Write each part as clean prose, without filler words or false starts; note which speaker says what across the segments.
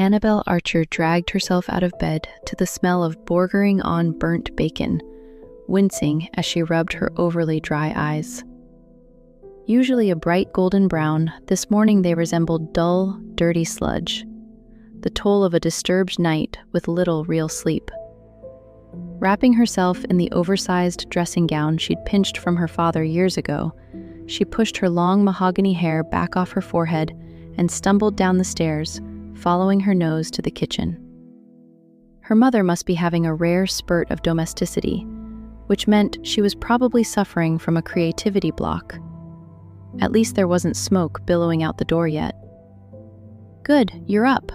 Speaker 1: Annabelle Archer dragged herself out of bed to the smell of bordering on burnt bacon, wincing as she rubbed her overly dry eyes. Usually a bright golden brown, this morning they resembled dull, dirty sludge, the toll of a disturbed night with little real sleep. Wrapping herself in the oversized dressing gown she'd pinched from her father years ago, she pushed her long mahogany hair back off her forehead and stumbled down the stairs, following her nose to the kitchen. Her mother must be having a rare spurt of domesticity, which meant she was probably suffering from a creativity block. At least there wasn't smoke billowing out the door yet. "Good, you're up."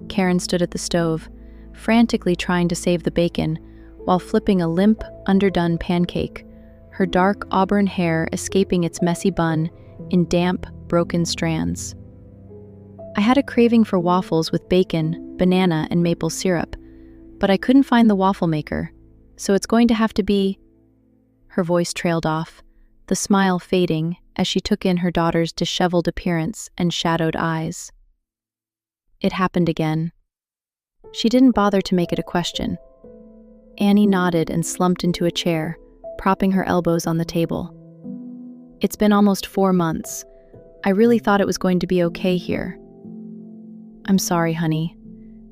Speaker 1: Karen stood at the stove, frantically trying to save the bacon, while flipping a limp, underdone pancake, her dark auburn hair escaping its messy bun in damp, broken strands. "I had a craving for waffles with bacon, banana, and maple syrup, but I couldn't find the waffle maker, so it's going to have to be—" Her voice trailed off, the smile fading as she took in her daughter's disheveled appearance and shadowed eyes. It happened again. She didn't bother to make it a question. Annie nodded and slumped into a chair, propping her elbows on the table. "It's been almost 4 months. I really thought it was going to be okay here." "I'm sorry, honey.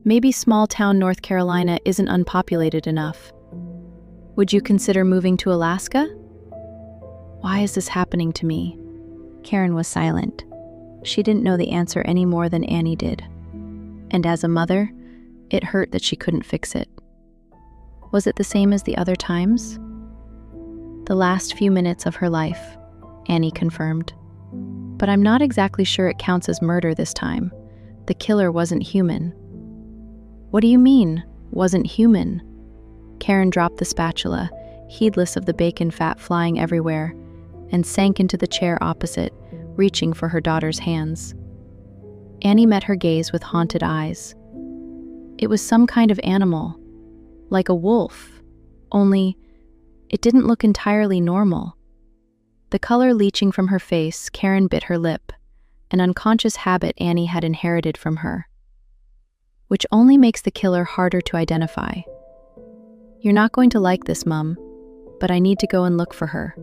Speaker 1: Maybe small-town North Carolina isn't unpopulated enough. Would you consider moving to Alaska?" "Why is this happening to me?" Karen was silent. She didn't know the answer any more than Annie did. And as a mother, it hurt that she couldn't fix it. Was it the same as the other times? "The last few minutes of her life," Annie confirmed. "But I'm not exactly sure it counts as murder this time. The killer wasn't human." "What do you mean, wasn't human?" Karen dropped the spatula, heedless of the bacon fat flying everywhere, and sank into the chair opposite, reaching for her daughter's hands. Annie met her gaze with haunted eyes. "It was some kind of animal, like a wolf, only it didn't look entirely normal." The color leaching from her face, Karen bit her lip, an unconscious habit Annie had inherited from her, which only makes the killer harder to identify. "You're not going to like this, Mum, but I need to go and look for her."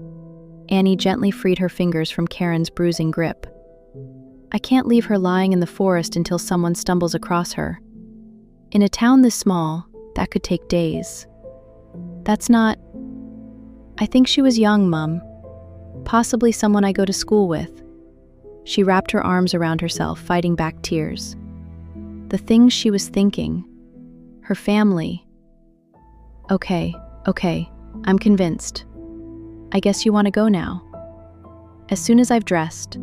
Speaker 1: Annie gently freed her fingers from Karen's bruising grip. "I can't leave her lying in the forest until someone stumbles across her. In a town this small, that could take days." "That's not—" "I think she was young, Mum. Possibly someone I go to school with." She wrapped her arms around herself, fighting back tears. The things she was thinking. Her family. Okay, I'm convinced. I guess you want to go now." As soon as I've dressed,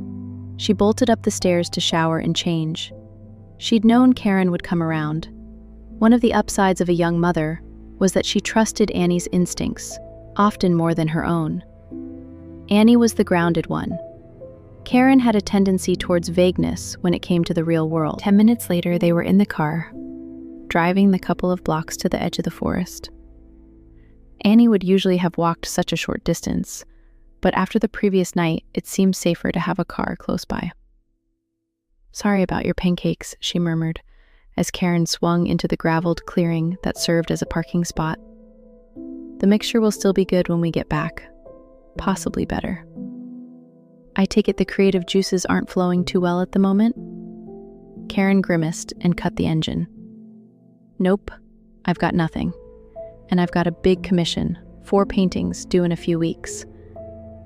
Speaker 1: she bolted up the stairs to shower and change. She'd known Karen would come around. One of the upsides of a young mother was that she trusted Annie's instincts, often more than her own. Annie was the grounded one. Karen had a tendency towards vagueness when it came to the real world. 10 minutes later, they were in the car, driving the couple of blocks to the edge of the forest. Annie would usually have walked such a short distance, but after the previous night, it seemed safer to have a car close by. "Sorry about your pancakes," she murmured, as Karen swung into the graveled clearing that served as a parking spot. "The mixture will still be good when we get back. Possibly better. I take it the creative juices aren't flowing too well at the moment?" Karen grimaced and cut the engine. "Nope, I've got nothing. And I've got a big commission, 4 paintings due in a few weeks.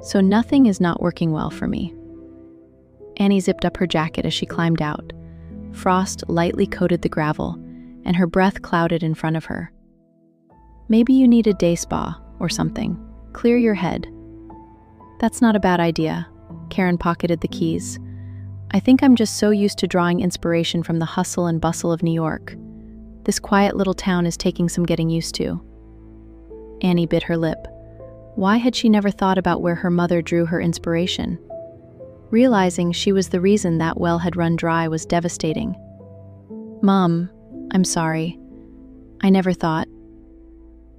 Speaker 1: So nothing is not working well for me." Annie zipped up her jacket as she climbed out. Frost lightly coated the gravel, and her breath clouded in front of her. "Maybe you need a day spa or something. Clear your head." "That's not a bad idea." Karen pocketed the keys. "I think I'm just so used to drawing inspiration from the hustle and bustle of New York. This quiet little town is taking some getting used to." Annie bit her lip. Why had she never thought about where her mother drew her inspiration? Realizing she was the reason that well had run dry was devastating. "Mom, I'm sorry. I never thought."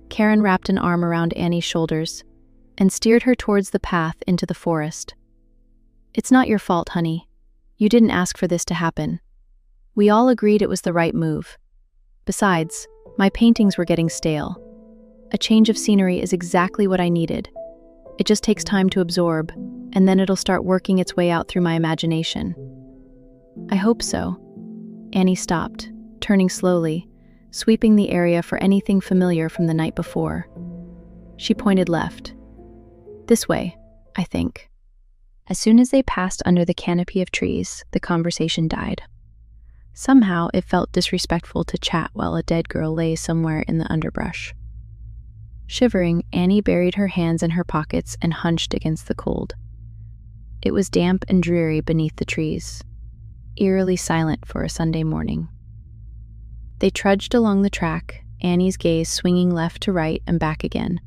Speaker 1: Karen wrapped an arm around Annie's shoulders and steered her towards the path into the forest. "It's not your fault, honey. You didn't ask for this to happen. We all agreed it was the right move. Besides, my paintings were getting stale. A change of scenery is exactly what I needed. It just takes time to absorb, and then it'll start working its way out through my imagination. I hope so. Annie stopped, turning slowly, sweeping the area for anything familiar from the night before. She pointed left. This way, I think. As soon as they passed under the canopy of trees, the conversation died. Somehow, it felt disrespectful to chat while a dead girl lay somewhere in the underbrush. Shivering, Annie buried her hands in her pockets and hunched against the cold. It was damp and dreary beneath the trees, eerily silent for a Sunday morning. They trudged along the track, Annie's gaze swinging left to right and back again,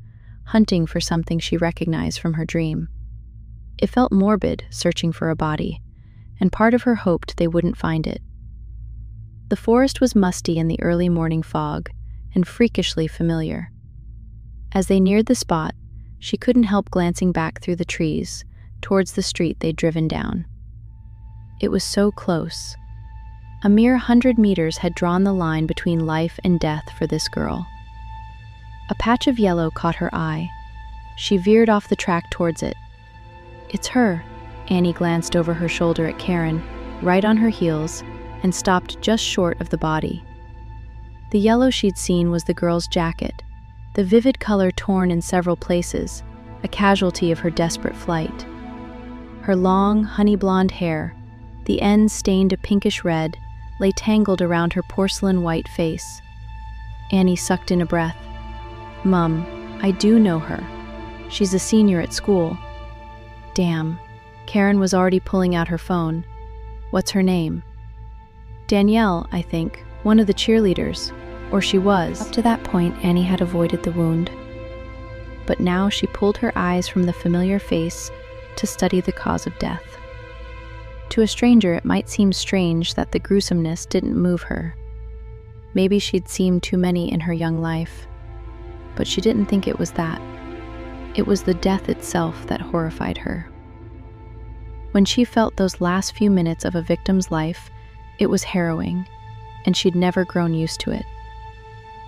Speaker 1: hunting for something she recognized from her dream. It felt morbid, searching for a body, and part of her hoped they wouldn't find it. The forest was musty in the early morning fog, and freakishly familiar. As they neared the spot, she couldn't help glancing back through the trees, towards the street they'd driven down. It was so close. A mere 100 meters had drawn the line between life and death for this girl. A patch of yellow caught her eye. She veered off the track towards it. It's her. Annie glanced over her shoulder at Karen, right on her heels, and stopped just short of the body. The yellow she'd seen was the girl's jacket, the vivid color torn in several places, a casualty of her desperate flight. Her long, honey-blonde hair, the ends stained a pinkish red, lay tangled around her porcelain-white face. Annie sucked in a breath. "Mum, I do know her. She's a senior at school." Damn. Karen was already pulling out her phone. "What's her name?" "Danielle, I think. One of the cheerleaders. Or she was." Up to that point, Annie had avoided the wound. But now she pulled her eyes from the familiar face to study the cause of death. To a stranger, it might seem strange that the gruesomeness didn't move her. Maybe she'd seen too many in her young life. But she didn't think it was that. It was the death itself that horrified her. When she felt those last few minutes of a victim's life, it was harrowing, and she'd never grown used to it.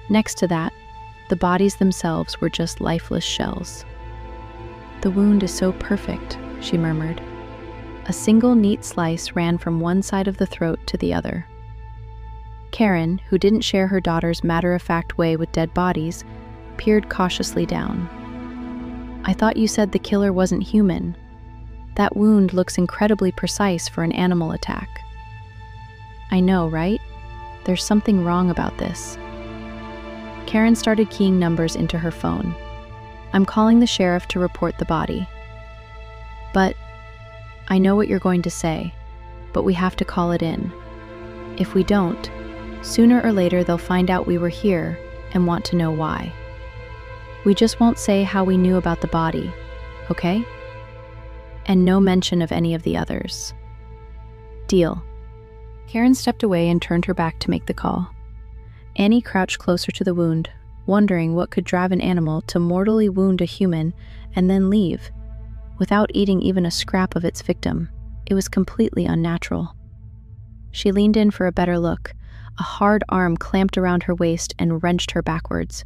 Speaker 1: Next to that, the bodies themselves were just lifeless shells. "The wound is so perfect," she murmured. A single neat slice ran from one side of the throat to the other. Karen, who didn't share her daughter's matter-of-fact way with dead bodies, peered cautiously down. "I thought you said the killer wasn't human. That wound looks incredibly precise for an animal attack." "I know, right? There's something wrong about this." Karen started keying numbers into her phone. "I'm calling the sheriff to report the body." "But I know what you're going to say, but we have to call it in. If we don't, sooner or later they'll find out we were here and want to know why. We just won't say how we knew about the body, okay? And no mention of any of the others." "Deal." Karen stepped away and turned her back to make the call. Annie crouched closer to the wound, wondering what could drive an animal to mortally wound a human and then leave, without eating even a scrap of its victim. It was completely unnatural. She leaned in for a better look. A hard arm clamped around her waist and wrenched her backwards.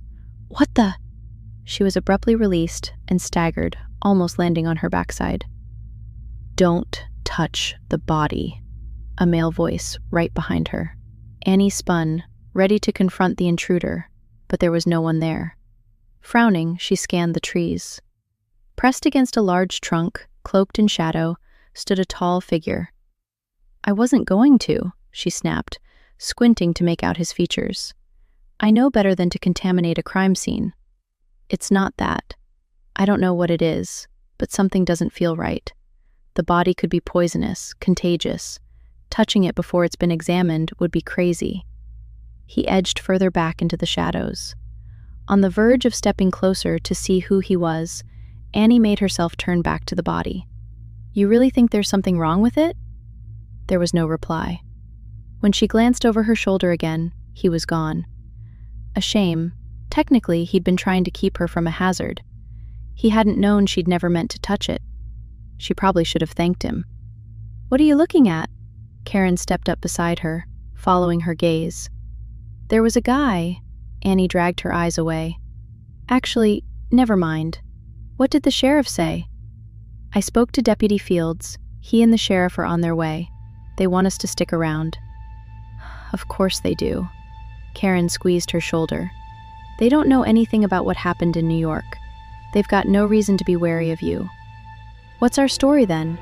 Speaker 1: "What the?" She was abruptly released and staggered, almost landing on her backside. "Don't touch the body," a male voice right behind her. Annie spun, ready to confront the intruder, but there was no one there. Frowning, she scanned the trees. Pressed against a large trunk, cloaked in shadow, stood a tall figure. "I wasn't going to," she snapped, squinting to make out his features. "I know better than to contaminate a crime scene. It's not that. I don't know what it is, but something doesn't feel right. The body could be poisonous, contagious. Touching it before it's been examined would be crazy." He edged further back into the shadows. On the verge of stepping closer to see who he was, Annie made herself turn back to the body. "You really think there's something wrong with it?" There was no reply. When she glanced over her shoulder again, he was gone. A shame. Technically, he'd been trying to keep her from a hazard. He hadn't known she'd never meant to touch it. She probably should have thanked him. "What are you looking at?" Karen stepped up beside her, following her gaze. "There was a guy." Annie dragged her eyes away. "Actually, never mind. What did the sheriff say?" "I spoke to Deputy Fields. He and the sheriff are on their way. They want us to stick around." "Of course they do." Karen squeezed her shoulder. "They don't know anything about what happened in New York. They've got no reason to be wary of you." "What's our story then?"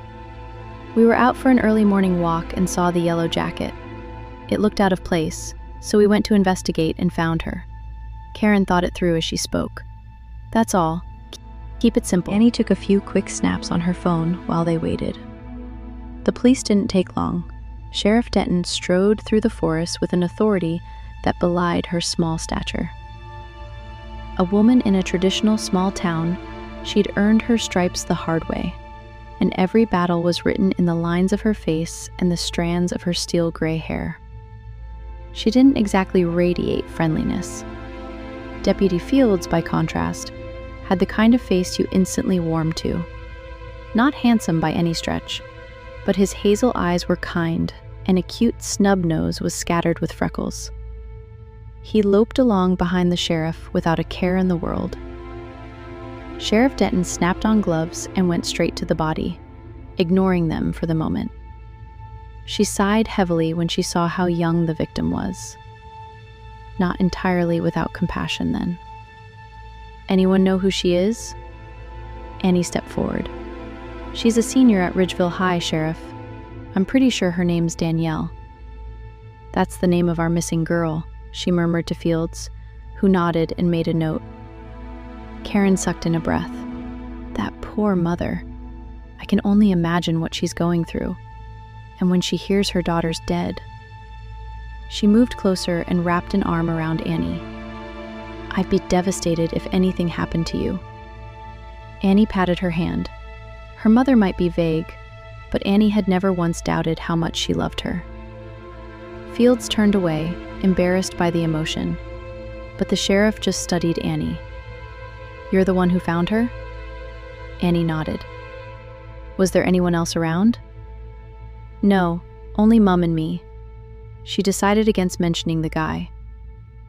Speaker 1: "We were out for an early morning walk and saw the yellow jacket. It looked out of place, so we went to investigate and found her." Karen thought it through as she spoke. "That's all. Keep it simple." Annie took a few quick snaps on her phone while they waited. The police didn't take long. Sheriff Denton strode through the forest with an authority that belied her small stature. A woman in a traditional small town, she'd earned her stripes the hard way, and every battle was written in the lines of her face and the strands of her steel gray hair. She didn't exactly radiate friendliness. Deputy Fields, by contrast, had the kind of face you instantly warm to. Not handsome by any stretch, but his hazel eyes were kind, and a cute snub nose was scattered with freckles. He loped along behind the sheriff without a care in the world. Sheriff Denton snapped on gloves and went straight to the body, ignoring them for the moment. She sighed heavily when she saw how young the victim was. Not entirely without compassion, then. "Anyone know who she is?" Annie stepped forward. "She's a senior at Ridgeville High, Sheriff. I'm pretty sure her name's Danielle." "That's the name of our missing girl," she murmured to Fields, who nodded and made a note. Karen sucked in a breath. That poor mother. I can only imagine what she's going through. And when she hears her daughter's dead. She moved closer and wrapped an arm around Annie. "I'd be devastated if anything happened to you." Annie patted her hand. Her mother might be vague, but Annie had never once doubted how much she loved her. Fields turned away, embarrassed by the emotion, but the sheriff just studied Annie. "You're the one who found her?" Annie nodded. "Was there anyone else around?" "No, only Mum and me." She decided against mentioning the guy.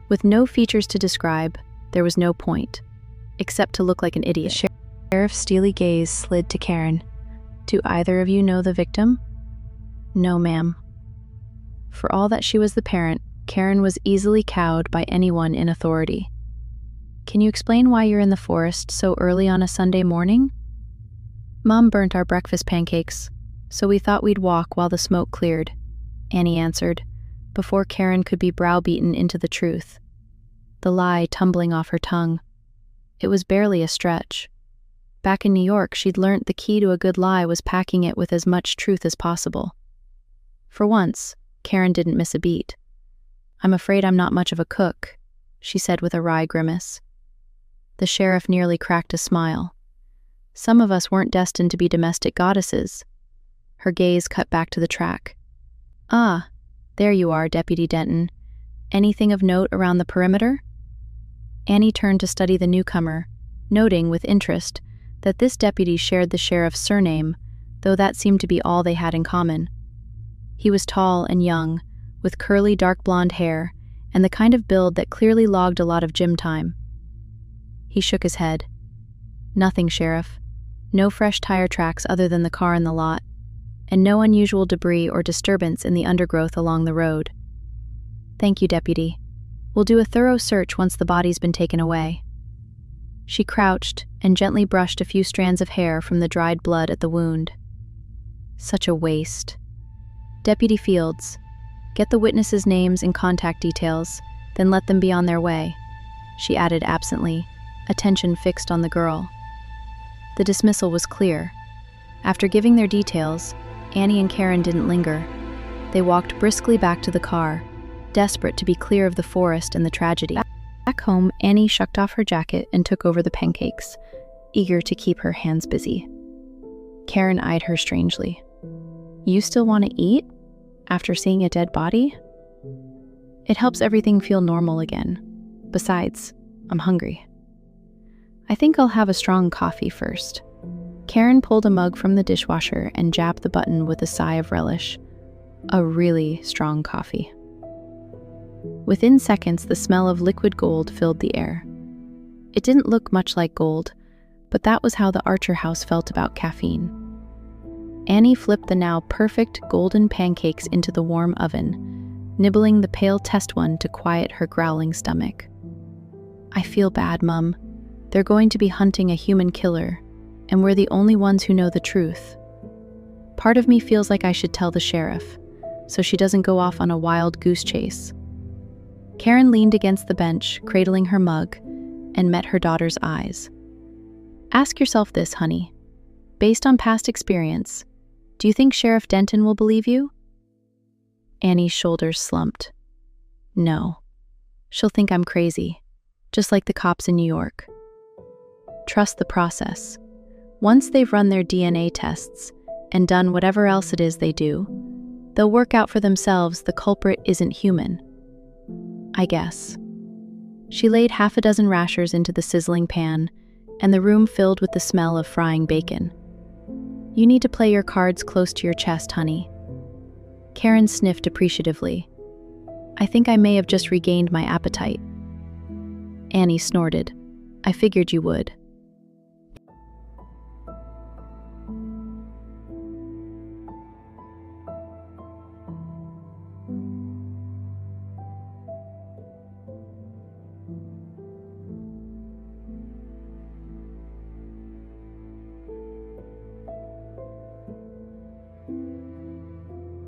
Speaker 1: With no features to describe, there was no point, except to look like an idiot. The sheriff's steely gaze slid to Karen. "Do either of you know the victim?" "No, ma'am." For all that she was the parent, Karen was easily cowed by anyone in authority. "Can you explain why you're in the forest so early on a Sunday morning?" "Mom burnt our breakfast pancakes, so we thought we'd walk while the smoke cleared," Annie answered, before Karen could be browbeaten into the truth, the lie tumbling off her tongue. It was barely a stretch. Back in New York, she'd learnt the key to a good lie was packing it with as much truth as possible. For once, Karen didn't miss a beat. "I'm afraid I'm not much of a cook," she said with a wry grimace. The sheriff nearly cracked a smile. "Some of us weren't destined to be domestic goddesses." Her gaze cut back to the track. "Ah, there you are, Deputy Denton. Anything of note around the perimeter?" Annie turned to study the newcomer, noting with interest that this deputy shared the sheriff's surname, though that seemed to be all they had in common. He was tall and young, with curly dark blonde hair and the kind of build that clearly logged a lot of gym time. He shook his head. "Nothing, Sheriff. No fresh tire tracks other than the car in the lot, and no unusual debris or disturbance in the undergrowth along the road." "Thank you, Deputy. We'll do a thorough search once the body's been taken away." She crouched and gently brushed a few strands of hair from the dried blood at the wound. Such a waste. "Deputy Fields, get the witnesses' names and contact details, then let them be on their way," she added absently, attention fixed on the girl. The dismissal was clear. After giving their details, Annie and Karen didn't linger. They walked briskly back to the car, desperate to be clear of the forest and the tragedy. Back home, Annie shucked off her jacket and took over the pancakes, eager to keep her hands busy. Karen eyed her strangely. "You still want to eat? After seeing a dead body?" "It helps everything feel normal again. Besides, I'm hungry." "I think I'll have a strong coffee first." Karen pulled a mug from the dishwasher and jabbed the button with a sigh of relish. A really strong coffee. Within seconds, the smell of liquid gold filled the air. It didn't look much like gold, but that was how the Archer house felt about caffeine. Annie flipped the now perfect golden pancakes into the warm oven, nibbling the pale test one to quiet her growling stomach. "I feel bad, Mum. They're going to be hunting a human killer, and we're the only ones who know the truth. Part of me feels like I should tell the sheriff, so she doesn't go off on a wild goose chase." Karen leaned against the bench, cradling her mug, and met her daughter's eyes. "Ask yourself this, honey. Based on past experience, do you think Sheriff Denton will believe you?" Annie's shoulders slumped. "No. She'll think I'm crazy, just like the cops in New York. Trust the process. Once they've run their DNA tests and done whatever else it is they do, they'll work out for themselves the culprit isn't human. I guess." She laid half a dozen rashers into the sizzling pan, and the room filled with the smell of frying bacon. "You need to play your cards close to your chest, honey." Karen sniffed appreciatively. "I think I may have just regained my appetite." Annie snorted. "I figured you would."